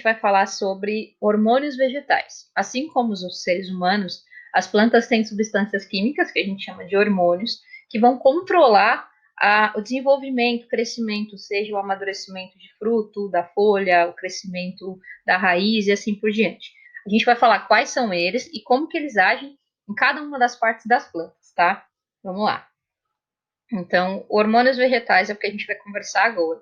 vai falar sobre hormônios vegetais. Assim como os seres humanos, as plantas têm substâncias químicas, que a gente chama de hormônios, que vão controlar o desenvolvimento, o crescimento, seja o amadurecimento de fruto, da folha, o crescimento da raiz e assim por diante. A gente vai falar quais são eles e como que eles agem em cada uma das partes das plantas, tá? Vamos lá. Então, hormônios vegetais é o que a gente vai conversar agora.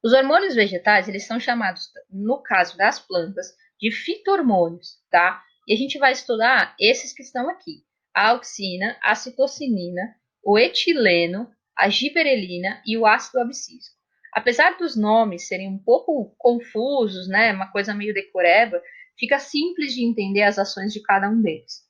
Os hormônios vegetais, eles são chamados, no caso das plantas, de fito-hormônios, tá? E a gente vai estudar esses que estão aqui. A auxina, a citocinina, o etileno, a giberelina e o ácido abscísico. Apesar dos nomes serem um pouco confusos, né, uma coisa meio decoreba, fica simples de entender as ações de cada um deles.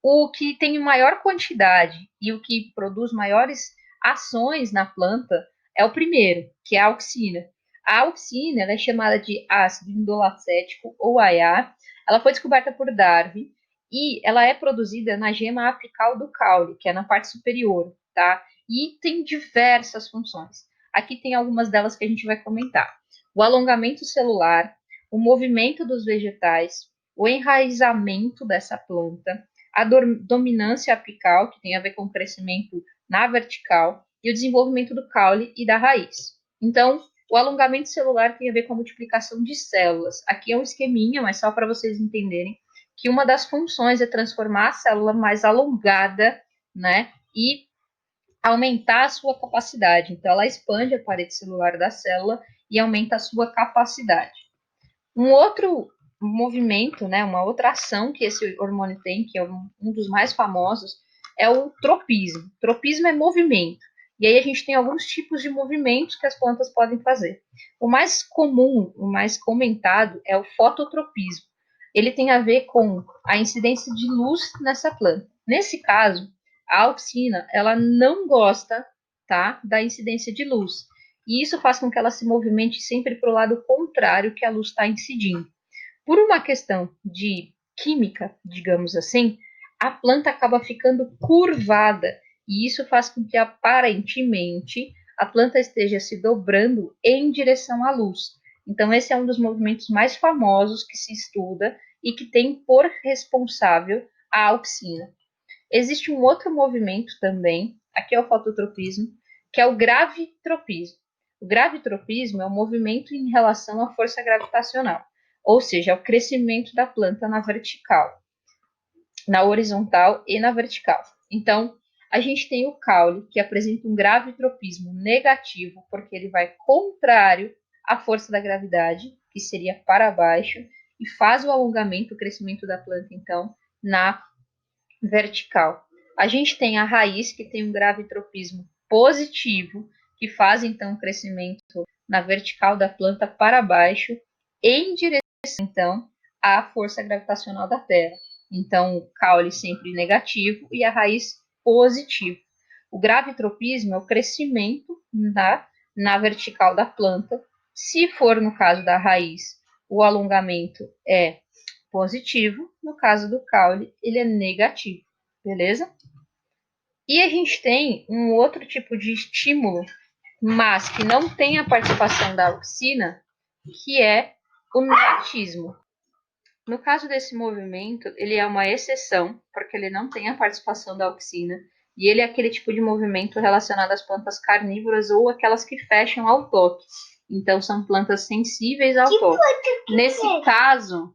O que tem maior quantidade e o que produz maiores ações na planta é o primeiro, que é a auxina. A auxina ela é chamada de ácido indolacético ou AIA. Ela foi descoberta por Darwin e ela é produzida na gema apical do caule, que é na parte superior, tá? E tem diversas funções. Aqui tem algumas delas que a gente vai comentar. O alongamento celular, o movimento dos vegetais, o enraizamento dessa planta, a dominância apical, que tem a ver com o crescimento na vertical, e o desenvolvimento do caule e da raiz. Então, o alongamento celular tem a ver com a multiplicação de células. Aqui é um esqueminha, mas só para vocês entenderem que uma das funções é transformar a célula mais alongada, né, e aumentar a sua capacidade. Então, ela expande a parede celular da célula e aumenta a sua capacidade. Um outro movimento, né, uma outra ação que esse hormônio tem, que é um dos mais famosos, é o tropismo. Tropismo é movimento. E aí a gente tem alguns tipos de movimentos que as plantas podem fazer. O mais comum, o mais comentado é o fototropismo. Ele tem a ver com a incidência de luz nessa planta. Nesse caso, a auxina, ela não gosta, tá, da incidência de luz. E isso faz com que ela se movimente sempre para o lado contrário que a luz está incidindo. Por uma questão de química, digamos assim, a planta acaba ficando curvada, e isso faz com que aparentemente a planta esteja se dobrando em direção à luz. Então, esse é um dos movimentos mais famosos que se estuda e que tem por responsável a auxina. Existe um outro movimento também, aqui é o fototropismo, que é o gravitropismo. O gravitropismo é um movimento em relação à força gravitacional, ou seja, é o crescimento da planta na vertical, na horizontal e na vertical. Então, a gente tem o caule, que apresenta um gravitropismo negativo, porque ele vai contrário à força da gravidade, que seria para baixo, e faz o alongamento, o crescimento da planta, então, na vertical. A gente tem a raiz, que tem um gravitropismo positivo, que faz então o crescimento na vertical da planta para baixo, em direção então à força gravitacional da Terra. Então, o caule sempre negativo e a raiz positivo. O gravitropismo é o crescimento na vertical da planta. Se for no caso da raiz, o alongamento é positivo, no caso do caule, ele é negativo, beleza? E a gente tem um outro tipo de estímulo, mas que não tem a participação da auxina, que é o natismo. No caso desse movimento, ele é uma exceção, porque ele não tem a participação da auxina, e ele é aquele tipo de movimento relacionado às plantas carnívoras ou aquelas que fecham ao toque. Então, são plantas sensíveis ao toque. Nesse caso,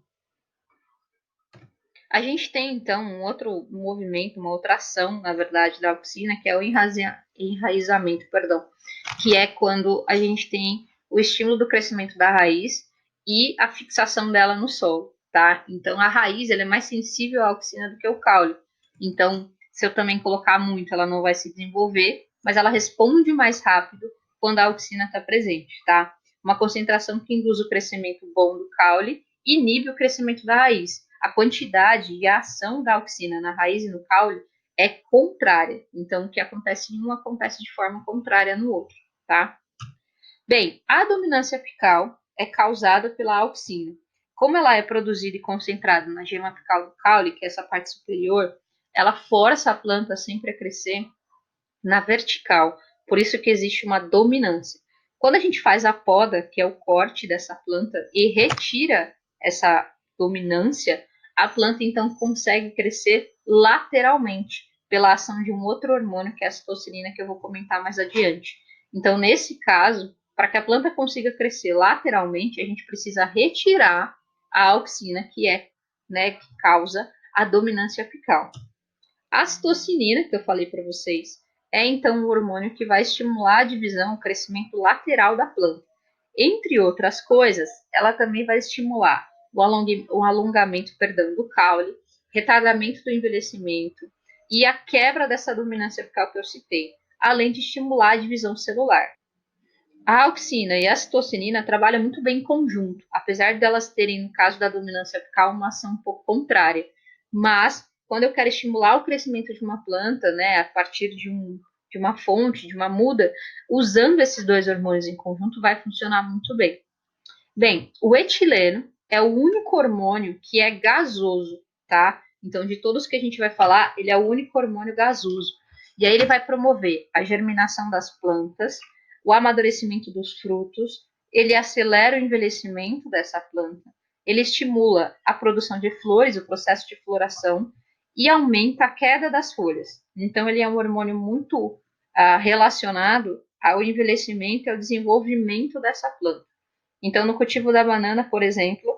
a gente tem, então, um outro movimento, uma outra ação, na verdade, da auxina, que é o enraizamento, que é quando a gente tem o estímulo do crescimento da raiz e a fixação dela no solo, tá? Então, a raiz, ela é mais sensível à auxina do que o caule. Então, se eu também colocar muito, ela não vai se desenvolver, mas ela responde mais rápido quando a auxina está presente, tá? Uma concentração que induz o crescimento bom do caule e inibe o crescimento da raiz. A quantidade e a ação da auxina na raiz e no caule é contrária. Então, o que acontece em um acontece de forma contrária no outro, tá? Bem, a dominância apical é causada pela auxina. Como ela é produzida e concentrada na gema apical do caule, que é essa parte superior, ela força a planta sempre a crescer na vertical. Por isso que existe uma dominância. Quando a gente faz a poda, que é o corte dessa planta, e retira essa dominância, a planta então consegue crescer lateralmente pela ação de um outro hormônio, que é a citocinina, que eu vou comentar mais adiante. Então, nesse caso, para que a planta consiga crescer lateralmente, a gente precisa retirar a auxina, que é, né, que causa a dominância apical. A citocinina, que eu falei para vocês, é então um hormônio que vai estimular a divisão, o crescimento lateral da planta. Entre outras coisas, ela também vai estimular o alongamento, do caule, retardamento do envelhecimento e a quebra dessa dominância apical que eu citei, além de estimular a divisão celular. A auxina e a citocinina trabalham muito bem em conjunto, apesar de elas terem, no caso da dominância apical, uma ação um pouco contrária. Mas, quando eu quero estimular o crescimento de uma planta, né, a partir de uma fonte, de uma muda, usando esses dois hormônios em conjunto, vai funcionar muito bem. Bem, o etileno é o único hormônio que é gasoso, tá? Então, de todos que a gente vai falar, ele é o único hormônio gasoso. E aí ele vai promover a germinação das plantas, o amadurecimento dos frutos, ele acelera o envelhecimento dessa planta, ele estimula a produção de flores, o processo de floração, e aumenta a queda das folhas. Então, ele é um hormônio muito relacionado ao envelhecimento e ao desenvolvimento dessa planta. Então, no cultivo da banana, por exemplo,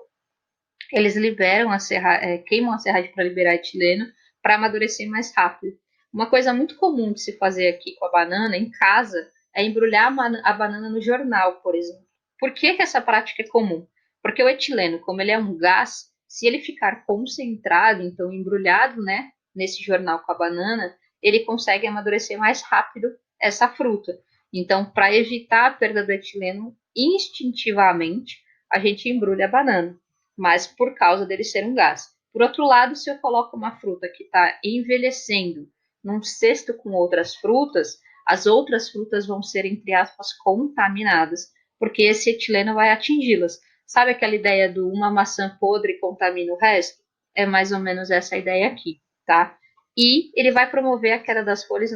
eles liberam queimam a serragem para liberar etileno para amadurecer mais rápido. Uma coisa muito comum de se fazer aqui com a banana em casa é embrulhar a banana no jornal, por exemplo. Por que essa prática é comum? Porque o etileno, como ele é um gás, se ele ficar concentrado, então embrulhado, né, nesse jornal com a banana, ele consegue amadurecer mais rápido essa fruta. Então, para evitar a perda do etileno, instintivamente, a gente embrulha a banana, mas por causa dele ser um gás. Por outro lado, se eu coloco uma fruta que está envelhecendo num cesto com outras frutas, as outras frutas vão ser, entre aspas, contaminadas, porque esse etileno vai atingi-las. Sabe aquela ideia do uma maçã podre contamina o resto? É mais ou menos essa a ideia aqui, tá? E ele vai promover a queda das folhas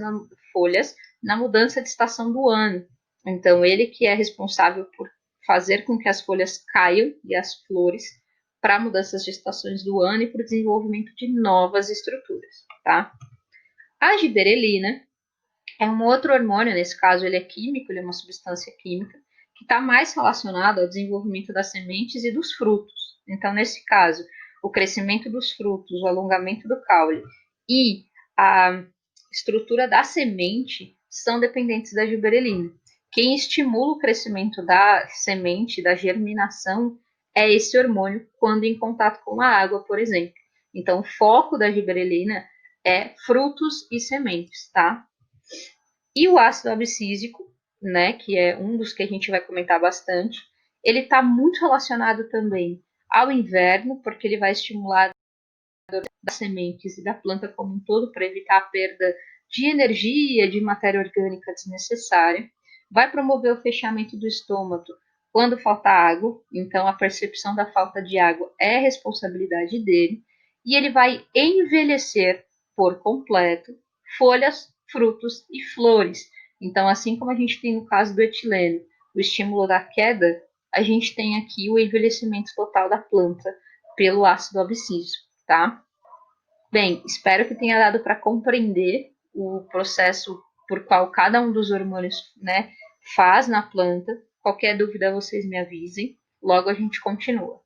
na mudança de estação do ano. Então, ele que é responsável por fazer com que as folhas caiam e as flores para mudanças de estações do ano e para o desenvolvimento de novas estruturas, tá? A giberelina é um outro hormônio, nesse caso ele é químico, ele é uma substância química, que está mais relacionado ao desenvolvimento das sementes e dos frutos. Então, nesse caso, o crescimento dos frutos, o alongamento do caule e a estrutura da semente são dependentes da giberelina. Quem estimula o crescimento da semente, da germinação, é esse hormônio quando em contato com a água, por exemplo. Então, o foco da giberelina é frutos e sementes, tá? E o ácido abscísico, né, que é um dos que a gente vai comentar bastante, ele está muito relacionado também ao inverno, porque ele vai estimular das sementes e da planta como um todo para evitar a perda de energia, de matéria orgânica desnecessária. Vai promover o fechamento do estômago quando falta água, então a percepção da falta de água é responsabilidade dele. E ele vai envelhecer por completo folhas, frutos e flores. Então, assim como a gente tem no caso do etileno, o estímulo da queda, a gente tem aqui o envelhecimento total da planta pelo ácido abscísico, tá? Bem, espero que tenha dado para compreender o processo por qual cada um dos hormônios, né, faz na planta. Qualquer dúvida, vocês me avisem. Logo a gente continua.